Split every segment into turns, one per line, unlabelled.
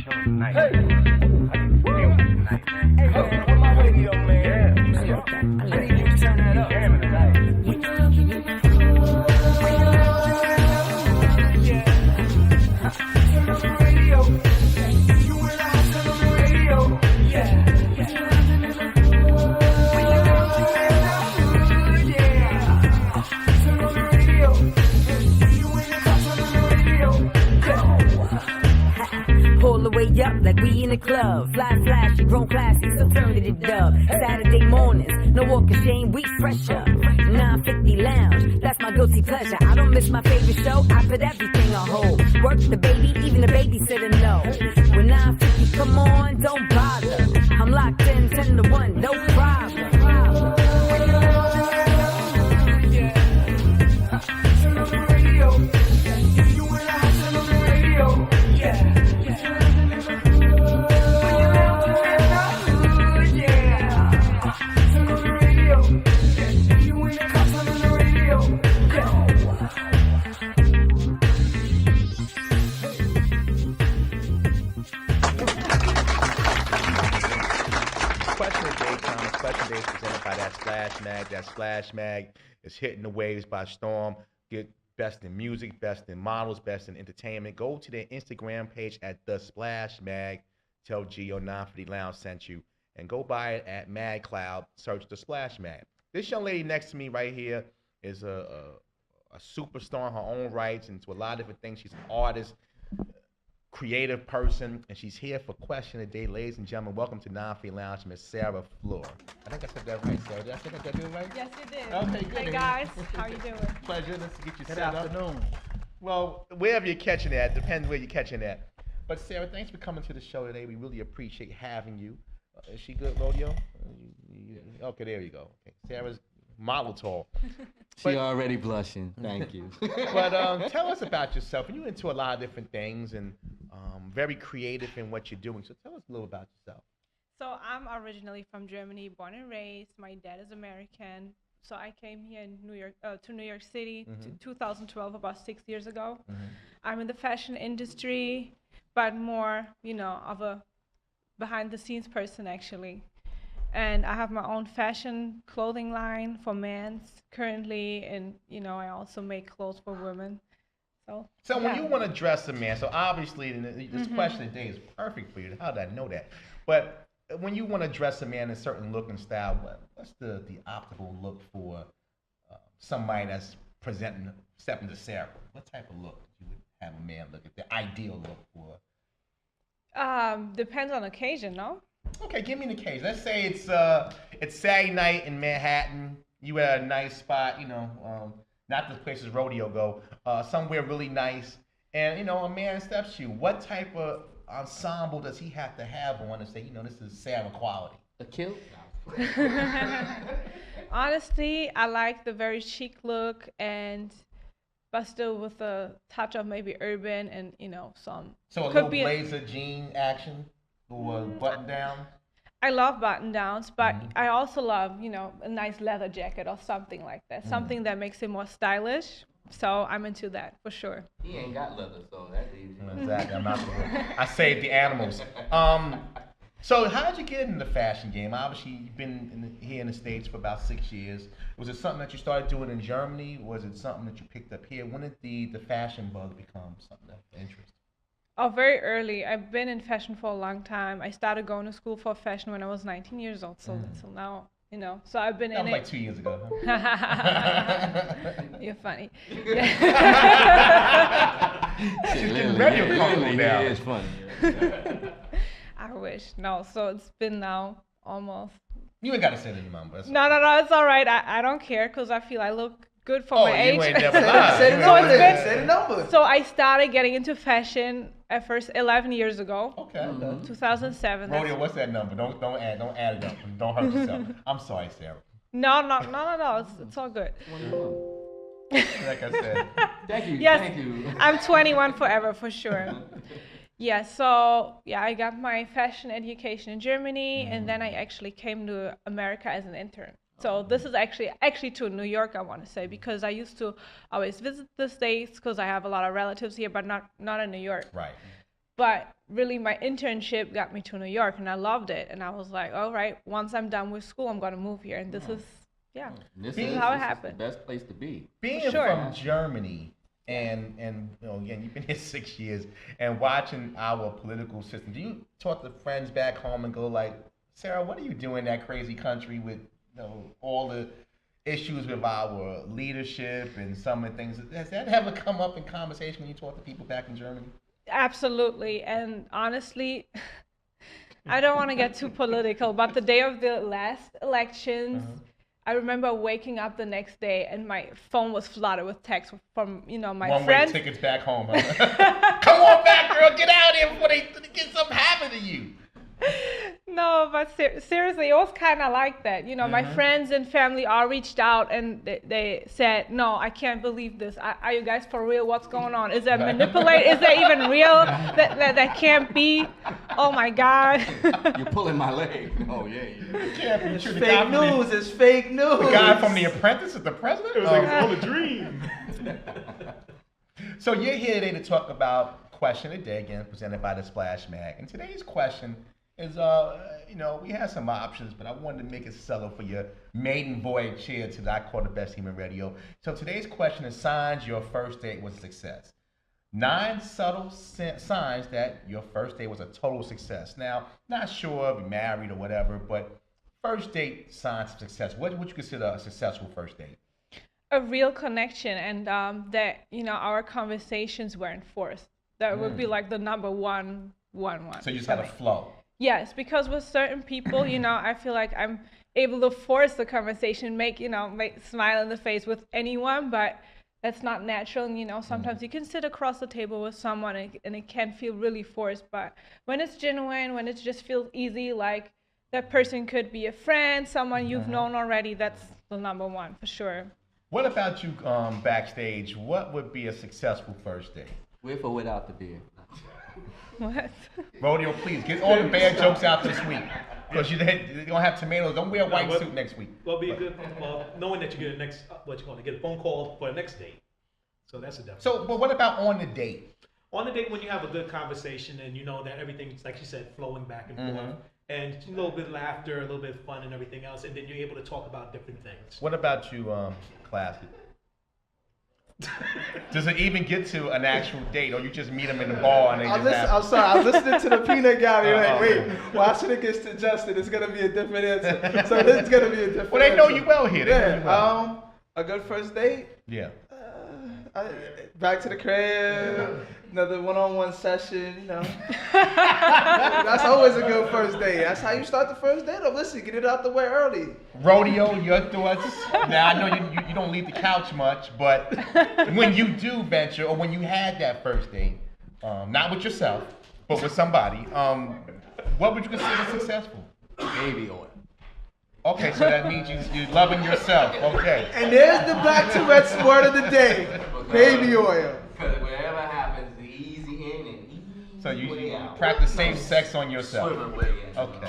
Nice. Hey, on my radio, man. I need you to turn that up. Damn it, turn on the radio. You and I turn on the radio. Yeah. Turn on the radio. You and I turn on the radio.
Pull the way up like we in the club. Fly flashy, grown classy, so turn it dub. Saturday mornings, no walk of shame, we fresher. 950 lounge, that's my guilty pleasure. I don't miss my favorite show, I put everything on hold. Work the baby, even the babysitter know. When 950 come on, don't bother. I'm locked in 10 to 1, no problem.
Turn on the radio. You and I turn on the radio. Yeah.
Question Day is presented by that Splash Mag. That Splash Mag is hitting the waves by storm. Get best in music, best in models, best in entertainment. Go to their Instagram page at The Splash Mag. Tell Gio 950 Lounge sent you. And go buy it at Mag Cloud. Search The Splash Mag. This young lady next to me right here is a superstar in her own rights and to a lot of different things. She's an artist, creative person, and she's here for Question of the Day. Ladies and gentlemen, welcome to 950 Lounge, Miss Sarah Fleur. I think I said that right, Sarah. Did I say that right?
Yes, you did.
Okay, good.
Hey, guys. How you doing?
Pleasure. Let's get you
Good
set up.
afternoon.
Well, wherever you're catching it at, depends where you're catching it at. But Sarah, thanks for coming to the show today. We really appreciate having you. Is she good, Rodeo? Okay, there you go. Okay. Sarah's model tall.
She already blushing. Thank you.
But tell us about yourself. You're into a lot of different things and very creative in what you're doing. So tell us a little about yourself.
So I'm originally from Germany, born and raised. My dad is American. So I came here in to New York City to 2012, about 6 years ago. I'm in the fashion industry, but more, of a behind-the-scenes person, actually. And I have my own fashion clothing line for men's currently, and I also make clothes for women. So
when you want to dress a man, so obviously this question today is perfect for you. How did I know that? But when you want to dress a man in a certain look and style, what's the optimal look for somebody that's stepping to Sarah? What type of look you would have a man look at? The ideal look for?
Depends on occasion, no?
Okay, give me an occasion. Let's say it's Saturday night in Manhattan. You at a nice spot, not the places rodeo go, somewhere really nice, and a man steps to you. What type of ensemble does he have to have on to say, this is Sarah quality?
A kilt?
Honestly, I like the very chic look, but still with a touch of maybe urban and some.
So a little blazer jean action or button down.
I love button downs, but I also love, a nice leather jacket or something like that. Something that makes it more stylish. So I'm into that for sure.
He ain't got leather, so that leaves him.
Exactly. I'm not. I saved the animals. So how did you get into the fashion game? Obviously, you've been here in the States for about 6 years. Was it something that you started doing in Germany? Was it something that you picked up here? When did the fashion bug become something of interest?
Oh, very early. I've been in fashion for a long time. I started going to school for fashion when I was 19 years old. So now, so I've been
that
in
was
it.
like 2 years ago. Huh?
You're funny.
She's getting ready to call me now.
It's funny.
I wish. No, so it's been now almost.
You ain't got to say the number.
No, it's all right. I don't care because I feel I look good for my age.
You ain't never lied.
Say the number.
So I started getting into fashion at first 11 years ago.
Okay.
2007.
Rodeo, what's that number? Don't add it up. Don't hurt yourself. I'm sorry, Sarah.
No. It's all good.
Like I said.
Thank you.
Yes,
Thank you.
I'm 21 forever for sure. Yeah, so I got my fashion education in Germany, and then I actually came to America as an intern. So this is actually to New York, I want to say, because I used to always visit the States because I have a lot of relatives here, but not in New York.
Right.
But really, my internship got me to New York, and I loved it. And I was like, all right, once I'm done with school, I'm gonna move here. And this is, yeah,
This
is
is
how it
this is
happened.
the best place to be.
Being
Sure.
from Germany and you know, again, you've been here 6 years and watching our political system, do you talk to friends back home and go like, Sarah, what are you doing in that crazy country with, you know, all the issues with our leadership and some of the things? Has that ever come up in conversation when you talk to people back in Germany?
Absolutely. And honestly, I don't want to get too political, but the day of the last elections, I remember waking up the next day and my phone was flooded with texts from, you know, my
One-way
friends.
tickets back home. Huh? Come on back, girl. Get out of here before they get something happen to you.
No, but seriously, it was kind of like that. You know, my friends and family all reached out and they said, no, I can't believe this. Are you guys for real? What's going on? Is that manipulated? Is that even real? That can't be. Oh my God.
You're pulling my leg. Oh yeah.
It can't be true. The guy
Fake
from the-
news. It's fake news.
The guy from The Apprentice is the president?
It was like it's all a dream.
So you're here today to talk about Question of the Day, again, presented by the Splash Mag. And today's question is, you know, we have some options, but I wanted to make it subtle for your maiden voyage here to I Call the Best Human Radio. So today's question is signs your first date was a success. 9 subtle signs that your first date was a total success. Now, not sure if you're married or whatever, but first date signs of success. What would you consider a successful first date?
A real connection, and that, you know, our conversations weren't forced. That would be like the number one.
So you just had a flow.
Yes, because with certain people, you know, I feel like I'm able to force the conversation, make smile in the face with anyone, but that's not natural. And, you know, sometimes you can sit across the table with someone and it can feel really forced. But when it's genuine, when it just feels easy, like that person could be a friend, someone you've known already, that's the number one for sure.
What about you backstage? What would be a successful first date?
With or without the beer?
What?
Rodeo, please get all the bad jokes out this week. Because you're gonna have tomatoes. Don't wear a white suit next week.
Well, be a good. Well, knowing that you get a next, get a phone call for a next date. So that's a definite.
So, but what about on the date?
On the date when you have a good conversation and you know that everything's, like you said, flowing back and forth, and a little bit of laughter, a little bit of fun and everything else, and then you're able to talk about different things.
What about you, Classy? Does it even get to an actual date, or you just meet them in the bar and they just have...
I'm sorry. I was listening to the peanut gallery. Like, wait,
okay.
watch when it gets to Justin. It's gonna be a different answer. So this is gonna be a different.
Well, they know
answer.
you well here. They know you well.
A good first date.
Yeah.
Back to the crib. Another one-on-one session. You know. That's always a good first date. That's how you start the first date. Listen, get it out the way early.
Rodeo, your thoughts? Now, I know you don't leave the couch much, but when you do venture, or when you had that first date, not with yourself, but with somebody, what would you consider successful?
Baby oil.
Okay, so that means you're loving yourself. Okay.
And there's the Black Tourette's word of the day: baby oil.
Because whatever happens, the easy in and easy
So you
way out.
practice safe sex on yourself.
Swimming way in.
Okay.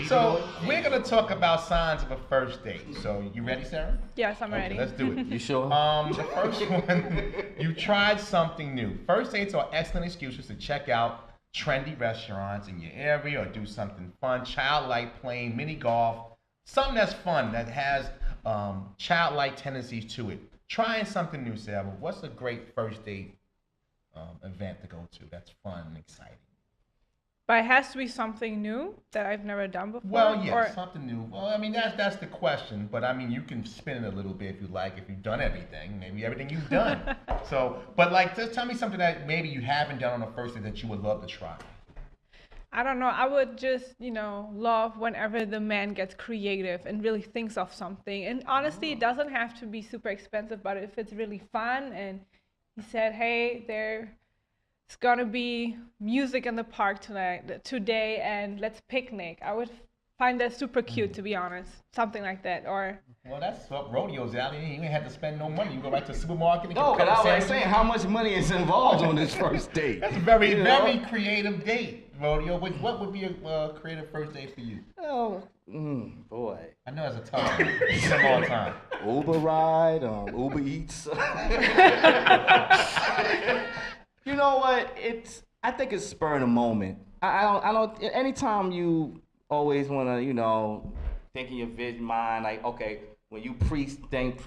So we're gonna talk about signs of a first date. So you ready, Sarah?
Yes, I'm ready.
Okay, let's do it.
You sure?
The first one, you tried something new. First dates are excellent excuses to check out trendy restaurants in your area or do something fun, childlike playing, mini golf, something that's fun that has childlike tendencies to it. Trying something new, Sarah. What's a great first date event to go to that's fun and exciting?
But it has to be something new that I've never done before.
Well, yes,
or-
something new. Well, I mean, that's the question. But I mean, you can spin it a little bit if you like. If you've done everything, maybe everything you've done. So, but like, just tell me something that maybe you haven't done on a first date that you would love to try.
I don't know. I would just, love whenever the man gets creative and really thinks of something. And honestly, it doesn't have to be super expensive, but if it's really fun and he said, hey, there's gonna be music in the park today, and let's picnic. I would find that super cute, to be honest. Something like that, or...
Well, that's what rodeo's out. You ain't had to spend no money. You go right to the supermarket and
No,
get a
but
couple
I was
sandwiches.
saying, how much money is involved on this first date?
That's a very,
You know?
very creative date, rodeo. What would be a creative first date for you?
Oh, boy.
I know it's a tough one. It's been a long time.
Uber ride, Uber Eats. You know what? I think it's spur of the moment. I don't. Anytime you always want to, think in your vision mind, like, okay, when you pre-think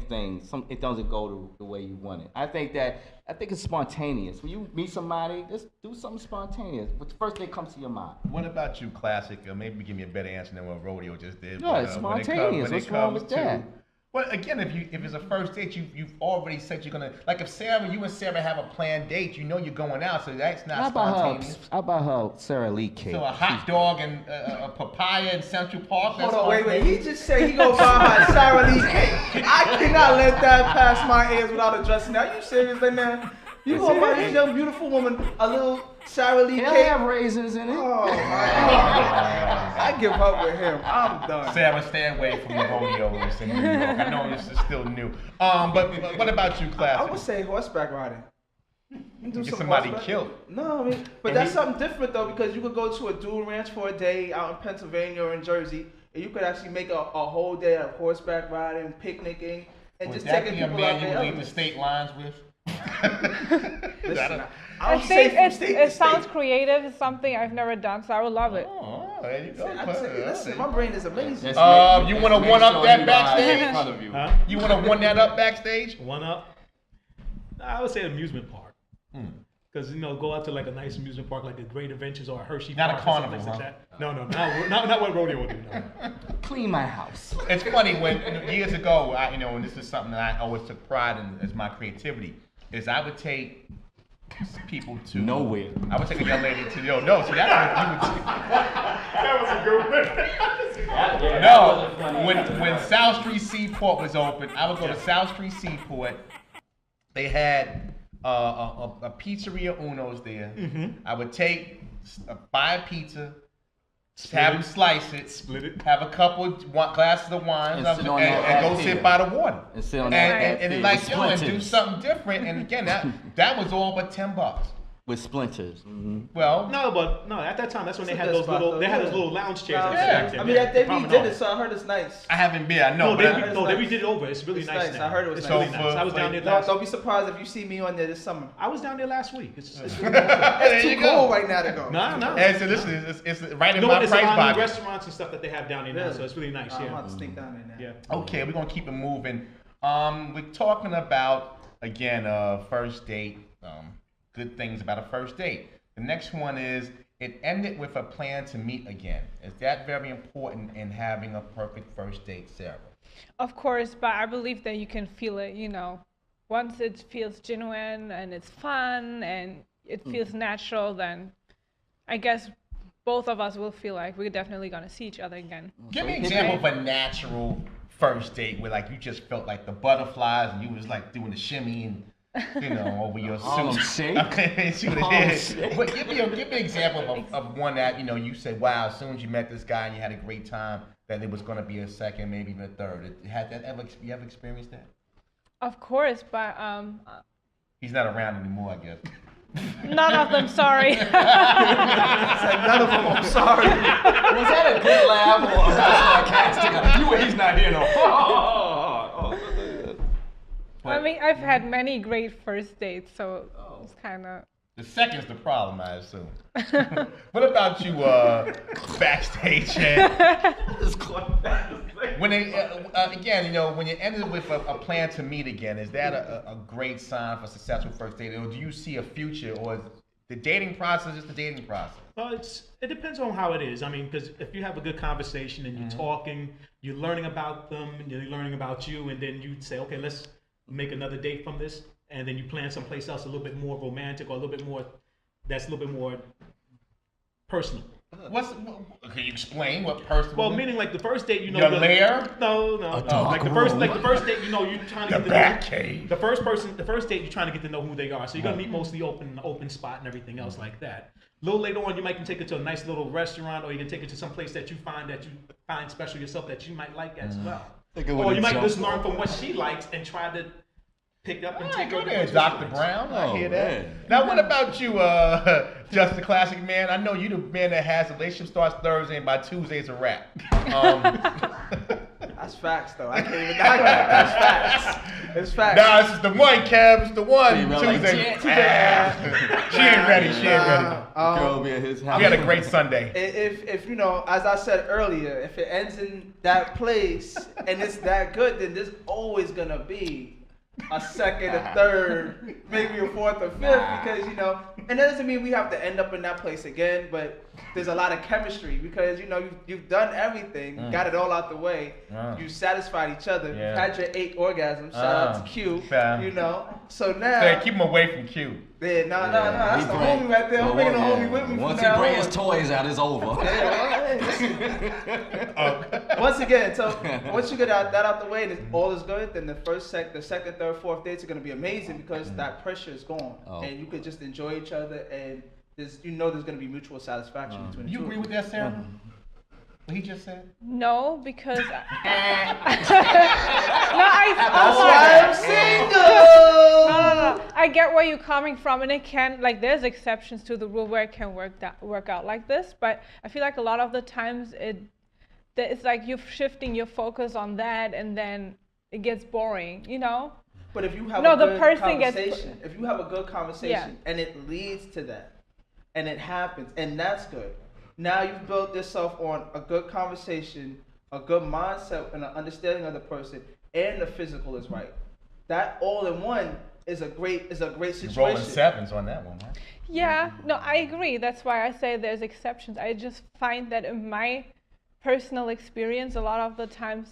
things, it doesn't go the way you want it. I think it's spontaneous. When you meet somebody, just do something spontaneous. What's the first thing comes to your mind?
What about you, Classic? Maybe give me a better answer than what Rodeo just did.
No, it's spontaneous. What's wrong with that?
Well, again, if it's a first date, you've already said you're gonna, like, if you and Sarah have a planned date, you're going out, so that's not spontaneous.
How about her Sarah Lee cake?
So a hot dog and a papaya in Central Park.
Hold on, wait. He just said he gonna buy her Sarah Lee cake. I cannot let that pass my ears without addressing that. Are you serious right now? You gonna buy this young beautiful woman a little Sarah Lee
He'll
cake?
have raisins in it.
Oh my God. I give up with him. I'm done.
Sarah, stay away from the rodeos in New York. I know this is still new. But what about you, Classic?
I would say horseback riding.
Get somebody killed.
No, I mean, but that's something different though, because you could go to a dual ranch for a day out in Pennsylvania or in Jersey, and you could actually make a whole day of horseback riding, picnicking, and
Would
just
that
taking
be a
people out
man you
there.
would leave the state lines with?
Listen,
I think it sounds creative. It's something I've never done, so I would love it.
Oh, there you go.
Listen, my brain is amazing.
You want to one up that backstage?
In front of you.
Huh?
You want to one that up backstage?
One up. I would say amusement park. Because, go out to like a nice amusement park, like a Great Adventures or a Hershey
Not a
Park.
carnival,
Or something
huh?
like that. No, not what rodeo would do. No.
Clean my house.
It's funny when years ago, and this is something that I always took pride in as my creativity, is I would take people to
Nowhere.
I would take a young lady to no. So that's what you would.
That was a good one.
No, when South Street Seaport was open, I would go to South Street Seaport. They had a pizzeria Uno's there. I would buy a pizza, have them slice it,
Split it.
have a couple glasses of wine,
And sit on that
go
pier.
sit by the water.
And sit on
And it's like,
with
and do
splinters.
something different. And again, that was all but $10.
With splinters.
Well,
No, at that time, that's when they
It's a
had
good
those
spot,
little,
though,
they had
yeah.
those little lounge chairs.
Yeah.
I mean, they redid it, so I heard it's nice.
I haven't been. I know.
No,
but
they redid it over. It's really
It's
nice
nice.
now.
I heard it was
It's
nice.
really nice. I was down there last.
Don't be surprised if you see me on there this summer.
I was down there last week. It's really
there
It's
you
too
go.
cold right now to go.
No.
And so listen, it's right in
No,
my
there's a
price
lot of
pocket.
restaurants and stuff that they have down there now,
Really?
so it's really nice.
I'm
Yeah.
about to sneak down there now.
Yeah.
Okay, we're gonna keep it moving. We're talking about again first date. Good things about a first date. The next one is it ended with a plan to meet again. Is that very important in having a perfect first date, Sarah?
Of course, but I believe that you can feel it, once it feels genuine and it's fun and it feels natural, then I guess both of us will feel like we're definitely going to see each other again.
Give me an example of a natural first date where like you just felt like the butterflies and you was like doing the shimmy and over your
Harlem
suit.
Shake?
Okay, see what
Harlem
it is.
Shake.
But give me an example of one that you said, wow, as soon as you met this guy and you had a great time, that there was going to be a second, maybe even a third. You ever experienced that?
Of course, but
He's not around anymore, I guess.
none of them, sorry.
None of them, I'm sorry.
Was that a good laugh or was that sarcastic? He's not here no.
I mean, I've had many great first dates, so it's kind of...
The second's the problem, I assume. What about you, backstage? When they again, when you ended with a plan to meet again, is that a great sign for a successful first date, or do you see a future, or is the dating process just the dating process?
Well, it depends on how it is. I mean, because if you have a good conversation and you're talking, you're learning about them, and you're learning about you, and then you say, okay, let's make another date from this, and then you plan someplace else a little bit more romantic or a little bit more personal.
Can you explain what personal?
Well, meaning like the first date,
Your lair?
No. Like the first date, you're trying to
The
get
back
to
cave.
the first date, you're trying to get to know who they are. So you're gonna meet mostly open spot and everything else like that. A little later on, you might can take it to a nice little restaurant, or you can take it to some place that you find special yourself that you might like as well. Or you might just learn from what she likes and try to pick up and take
Go
over
there,
what
Dr.
she likes.
Brown. I hear that.
man.
Now, what about you, Just the Classic Man? I know you the man that has the relationship starts Thursday and by Tuesday it's a wrap.
That's facts, though. I can't even knock that. That's facts. It's facts.
Nah, this is the one, Kev. It's the one.
See, bro, like,
Tuesday.
yeah.
She ain't ready. She ain't ready.
Girl be at his house.
We had a great Sunday.
If you know, as I said earlier, if it ends in that place and it's that good, then there's always gonna be a second, a third, maybe a fourth or fifth, because you know, and that doesn't mean we have to end up in that place again, but there's a lot of chemistry because you know you've done everything, got it all out the way, you satisfied each other,
Yeah.
had your 8 orgasms. Shout out to Q,
fam.
you know. So now,
Hey, keep him away from Q.
yeah, nah, that's
he
the
bring-
homie right there. I'm bringing the homie with me.
Once
from
he
now
bring
on.
his toys out, it's over.
Once again, so once you get that out the way and all is good, then the second, third, fourth dates are gonna be amazing because that pressure is gone, and you could just enjoy each other, and there's gonna be mutual satisfaction between the
You
two.
agree with that, Sarah? What he just said?
No, because no,
That's why I'm single.
no. I get where you're coming from, and it can there's exceptions to the rule where it can work out like this. But I feel like a lot of the times it's like you're shifting your focus on that, and then it gets boring, you know.
But if you have
No,
a
the
good
person gets-
conversation, if you have a good conversation
Yeah.
and it leads to that, and it happens, and that's good. Now you've built yourself on a good conversation, a good mindset, and an understanding of the person, and the physical is right. That all in one is a great situation.
You're rolling sevens on that one, huh?
Yeah, no, I agree. That's why I say there's exceptions. I just find that in my personal experience, a lot of the times,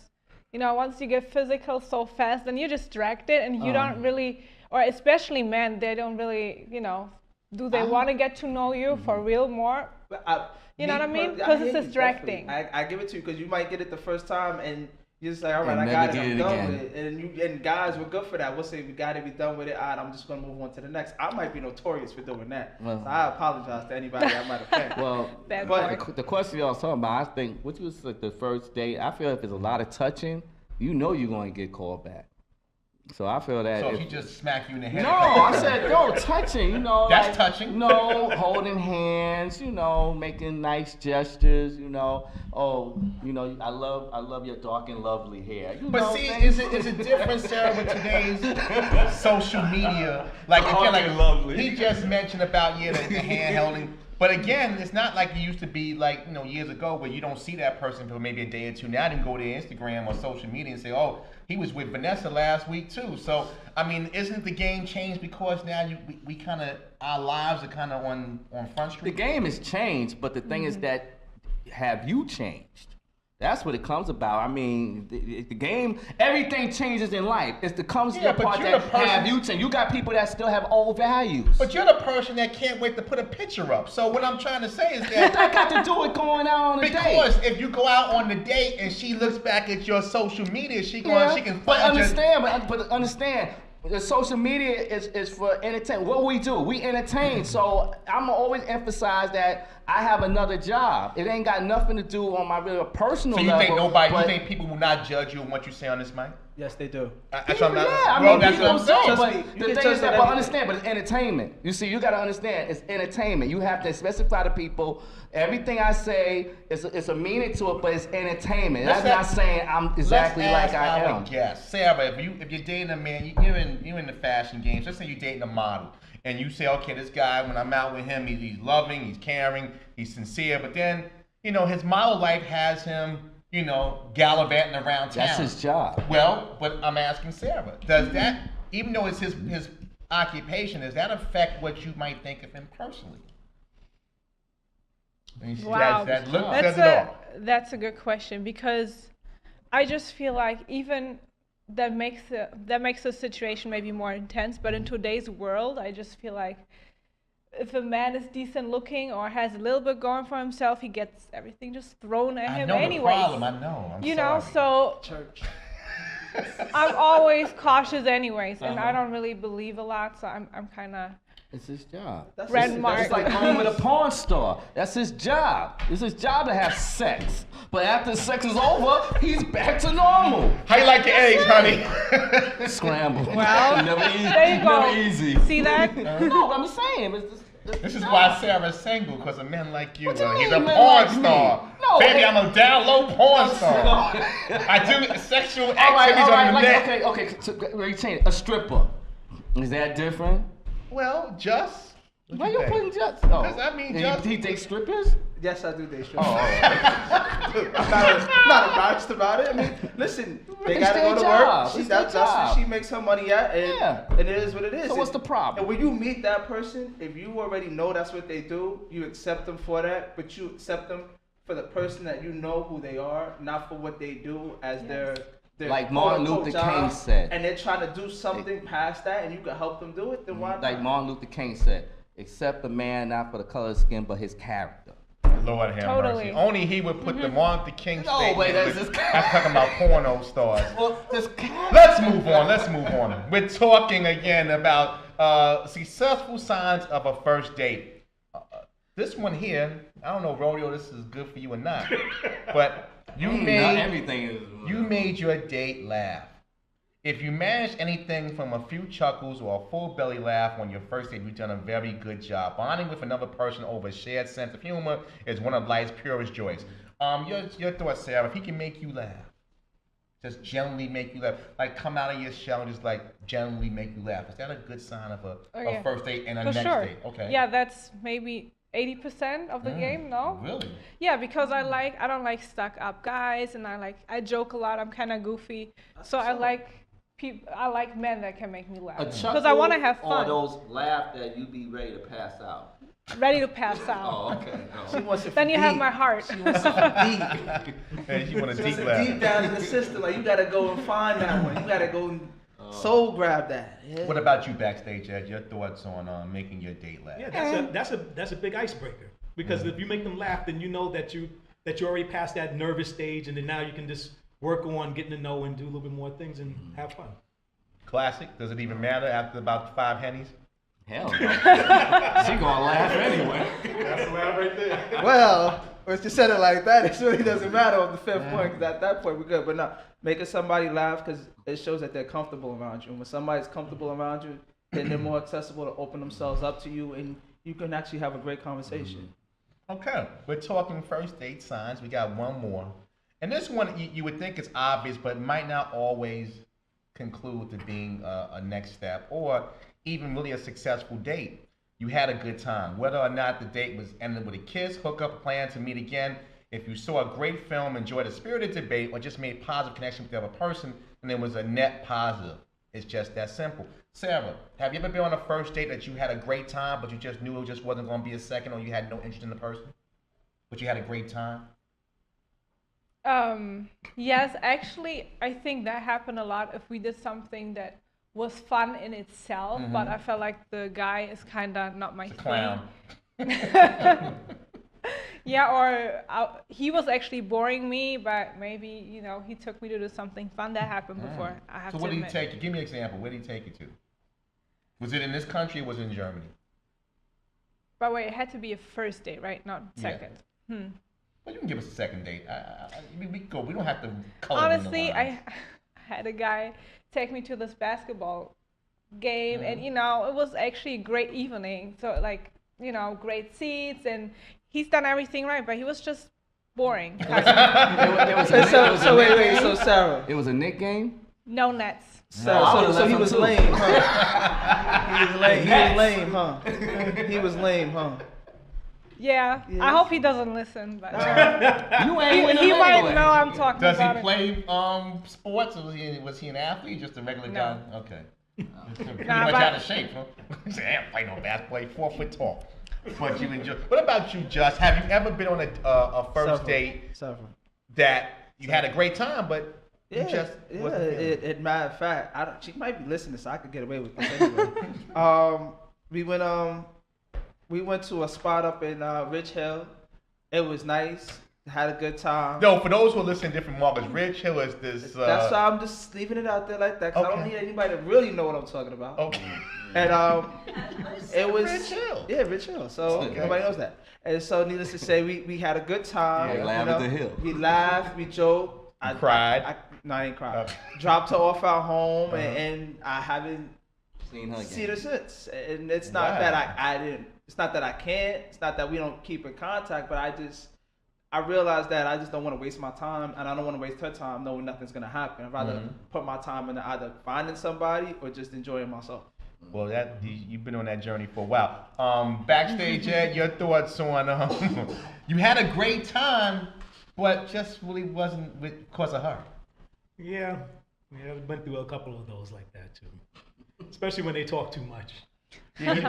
you know, once you get physical so fast, then you're distracted and you don't really, or especially men, they don't really, you know, do they want to get to know you for real more? You know what I mean? Because it's distracting.
I give it to you because you might get it the first time and you're just like, all right,
And
I
never
got it,
get
I'm
it
done
again.
with it. And guys, we're good for that. We'll say we got to be done with it. All right, I'm just going to move on to the next. I might be notorious for doing that.
Well-
So I apologize to anybody I might offend.
Well,
Bad
But-
boy.
the question y'all was talking about, I think, which was like the first date, I feel if there's a lot of touching, you know you're going to get called back. So I feel that.
So
if
if he just smack you in the head.
No, I said no touching. You know,
That's touching.
No, holding hands. You know, making nice gestures. You know, I love your dark and lovely hair. You
But
know,
see,
things-
is it different, Sarah, with today's social media? Like, again, like
lovely.
he just mentioned about the hand holding. But again, it's not like it used to be like, you know, years ago where you don't see that person for maybe a day or two. Now they can go to Instagram or social media and say, oh, he was with Vanessa last week too. So, I mean, isn't the game changed because now we kind of, our lives are kind of on Front
The
Street?
game has changed, but the thing is that have you changed? That's what it comes about. I mean, the game, everything changes in life. It's the comes to
Yeah,
the
but
part
you're
that
the person-
have you changed. You got people that still have old values.
But you're the person that can't wait to put a picture up. So what I'm trying to say is
What
that
that got to do with going out on a date?
because if you go out on the date and she looks back at your social media, she can
But
find your
understand, the social media is for entertainment. What we do, we entertain. So I'm gonna always emphasize that I have another job. It ain't got nothing to do on my real personal
So you
level.
think
but-
you think people will not judge you on what you say on this mic?
Yes, they do.
That's what I'm not.
Yeah, I
Well,
mean,
that's what I'm
people
saying.
do,
Trust me,
but
you
the
can
thing
judge
is that,
on
but
everything.
understand, but it's entertainment. You see, you gotta understand, it's entertainment. You have to specify to people, everything I say, it's a meaning to it, but it's entertainment.
Let's
That's not saying I'm exactly
Let's
like I
ask our
am.
guest, Sarah, if you're dating a man, you're in the fashion games. Let's say you're dating a model, and you say, okay, this guy, when I'm out with him, he's loving, he's caring, he's sincere. But then, you know, his model life has him, you know, gallivanting around town.
That's his job.
Well, but I'm asking Sarah, does that, even though it's his occupation, does that affect what you might think of him personally? And she
Wow.
says that look says it all.
That's a good question because I just feel like even that makes the situation maybe more intense. But in today's world, I just feel like if a man is decent looking or has a little bit going for himself, he gets everything just thrown at
I
him
know
anyways.
the problem. I know. I'm
You
sorry.
know, so
Church.
I'm always cautious anyways, and
Uh-huh.
I don't really believe a lot, so I'm kind of
It's his job.
That's
Red
his-
mark.
that's
It's like going with a porn star. That's his job. It's his job to have sex. But after sex is over, he's back to normal.
How you like your eggs, honey?
Scramble.
Well,
never easy.
there you go.
Never easy.
See that?
No, I'm saying.
This is why Sarah's single, because of men like you.
What you
He's
mean,
a
men
porn
like me?
star.
No, No,
Baby, I'm a down low porn star. I do sexual activities on the net.
Okay. So, let me change it. A stripper. Is that different?
Well, just.
Why you
think?
putting just?
Because I mean, just.
He takes strippers?
Yes, I do date strippers.
Oh, all right.
I'm not embarrassed about it. I mean, listen, they
It's
gotta
their
go to
job.
work.
It's
That's
their
where
job.
she makes her money at, and it is what it is.
So what's the problem?
And when you meet that person, if you already know that's what they do, you accept them for that, but you accept them for the person that you know who they are, not for what they do as their
Like Martin
quote-unquote
Luther
job,
King said.
and they're trying to do something past that, and you can help them do it. Then why
Like
not?
Martin Luther King said, accept a man not for the color of his skin, but his character.
Lord have
Totally.
mercy. Only he would put the Martin Luther King
No,
statement.
wait, that's
with-
just-
I'm talking about porno stars.
Well, this character.
Let's move on. We're talking again about successful signs of a first date. This one here, I don't know, Rodeo, this is good for you or not, but you made
everything is.
you made your date laugh. If you manage anything from a few chuckles or a full belly laugh on your first date, you've done a very good job. Bonding with another person over a shared sense of humor is one of life's purest joys. Your thoughts, Sarah, if he can make you laugh, just generally make you laugh, like come out of your shell and just like generally make you laugh. Is that a good sign of a first date and a
For
next
sure.
date? Okay.
Yeah, that's maybe 80% of the game, no?
Really?
Yeah, because I don't like stuck up guys, and I joke a lot. I'm kind of goofy, so I like men that can make me laugh because I want to have
Or
fun.
those laugh that you be ready to pass out.
Ready to pass out.
Oh, okay.
She wants it
Then you
deep.
have my heart.
She wants it deep.
Hey, you want a
She
deep
wants it
laugh?
deep down in the system. Like you gotta go and find that one. You gotta go and soul grab that. Yeah.
What about you backstage, Ed? Your thoughts on making your date laugh?
Yeah, that's a big icebreaker because if you make them laugh, then you know that you already passed that nervous stage, and then now you can just work on getting to know and do a little bit more things and have fun.
Classic. Does it even matter after about 5 Hennies?
Hell no. She gonna laugh anyway.
That's the laugh right there.
Well, if you said it like that, it really doesn't matter on the fifth point, because at that point we're good. But no, making somebody laugh because it shows that they're comfortable around you. And when somebody's comfortable around you, then they're more accessible to open themselves up to you, and you can actually have a great conversation.
Okay, we're talking first date signs. We got one more. And this one, you would think it's obvious, but it might not always conclude to being a next step or even really a successful date. You had a good time. Whether or not the date was ended with a kiss, hookup, plan to meet again, if you saw a great film, enjoyed a spirited debate, or just made positive connection with the other person, then it was a net positive. It's just that simple. Sarah, have you ever been on a first date that you had a great time, but you just knew it just wasn't going to be a second, or you had no interest in the person, but you had a great time?
Yes, actually, I think that happened a lot if we did something that was fun in itself, but I felt like the guy is kind of not my
It's a clown.
thing. Yeah, or he was actually boring me, but maybe, he took me to do something fun. That happened before, I have
So
to
what did he
admit.
take you? Give me an example. Where did he take you to? Was it in this country or was it in Germany?
But wait, it had to be a first date, right? Not
Yeah.
second.
Well, you can give us a second date. We go. We don't have to color in the
Honestly,
lines.
I had a guy take me to this basketball game, and it was actually a great evening. So great seats, and he's done everything right, but he was just boring.
So wait, so Sarah.
It was a Nick game?
No nets.
So he was lame, huh? He was lame, huh? He was lame, huh?
Yeah,
Yeah.
I hope he doesn't listen, but
You ain't winning
he might
anyway.
know I'm talking
Does he
about it.
play sports, or was he an athlete? Just a regular guy?
No.
Okay. Pretty
Nah,
much
but-
out of shape, huh? He said, I don't play no basketball. He's 4 foot tall. But you enjoy. What about you, Just? Have you ever been on a first date
Several.
that you had a great time, but you just wasn't feeling it?
It matter of fact, she might be listening, so I could get away with this anyway. We went to a spot up in Rich Hill. It was nice. Had a good time.
No, for those who listen in different markets, Rich Hill is this.
That's why I'm just leaving it out there like that, because I don't
Okay.
need anybody to really know what I'm talking about.
Okay.
And it was
Rich Hill.
Yeah, Rich Hill. So
Okay.
nobody knows that. And so needless to say, we had a good time.
Yeah, laugh at the hill.
We laughed, we joked. I
cried?
No, I ain't cried.
Okay.
Dropped her off at home,
Uh-huh.
and I haven't
Seen her
seen
again.
her since. And it's not
Wow.
that I didn't. It's not that I can't. It's not that we don't keep in contact. But I realized that I just don't want to waste my time, and I don't want to waste her time knowing nothing's gonna happen. I'd rather put my time into either finding somebody or just enjoying myself.
Well, you've been on that journey for a while. Backstage, Ed, your thoughts on you had a great time, but just really wasn't because of her.
Yeah, I've been through a couple of those like that too. Especially when they talk too much.
Interesting.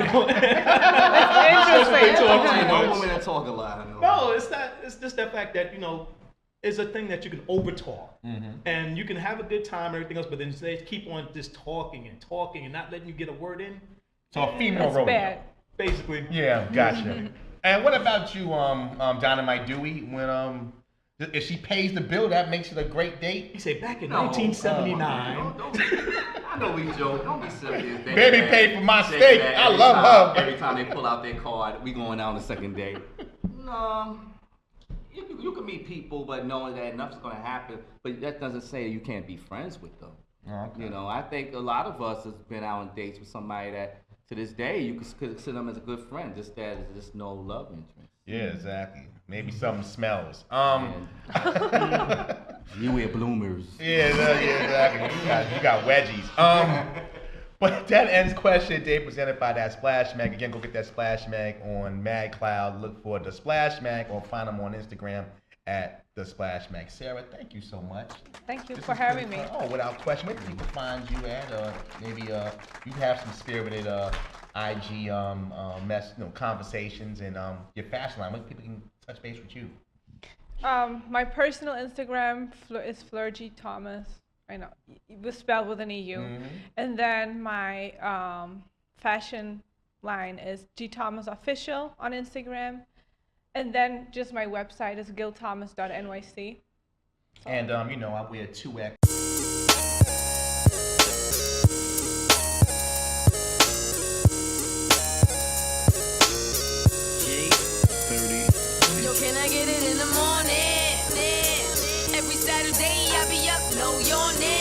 No women that talk a lot.
No, it's not. It's just the fact that it's a thing that you can over talk, and you can have a good time and everything else, but then they keep on just talking and not letting you get a word in.
So a female
That's
rodeo.
bad.
Basically.
Yeah, gotcha. And what about you, Dynamite Dewey? When if she pays the bill, that makes it a great date.
You say back in
No.
1979.
I know we joke. Don't be serious.
Baby paid for my steak. I love her.
Every time they pull out their card, we going out on the second date. No. You can meet people, but knowing that nothing's going to happen. But that doesn't say you can't be friends with them.
Okay.
I think a lot of us has been out on dates with somebody that, to this day, you consider them as a good friend, just that there's just no love interest.
Yeah, exactly. Maybe something smells.
You wear bloomers.
Yeah, exactly. You got wedgies. But that ends question day presented by that Splash Mag. Again, go get that Splash Mag on MagCloud. Look for the Splash Mag or find them on Instagram at the Splash Mag. Sarah, thank you so much.
Thank you
This
for
is
having
good.
me.
Oh, without question. Where can people find you at? Maybe you have some spirited IG conversations and your fashion line. Where people can touch base with you?
My personal Instagram is Fleur G Thomas. I know it was spelled with an EU. And then my fashion line is G Thomas Official on Instagram. And then just my website is gilthomas.nyc.
And I wear 2X.
Yo, can I get it in the morning? Every Saturday I be up, know your name.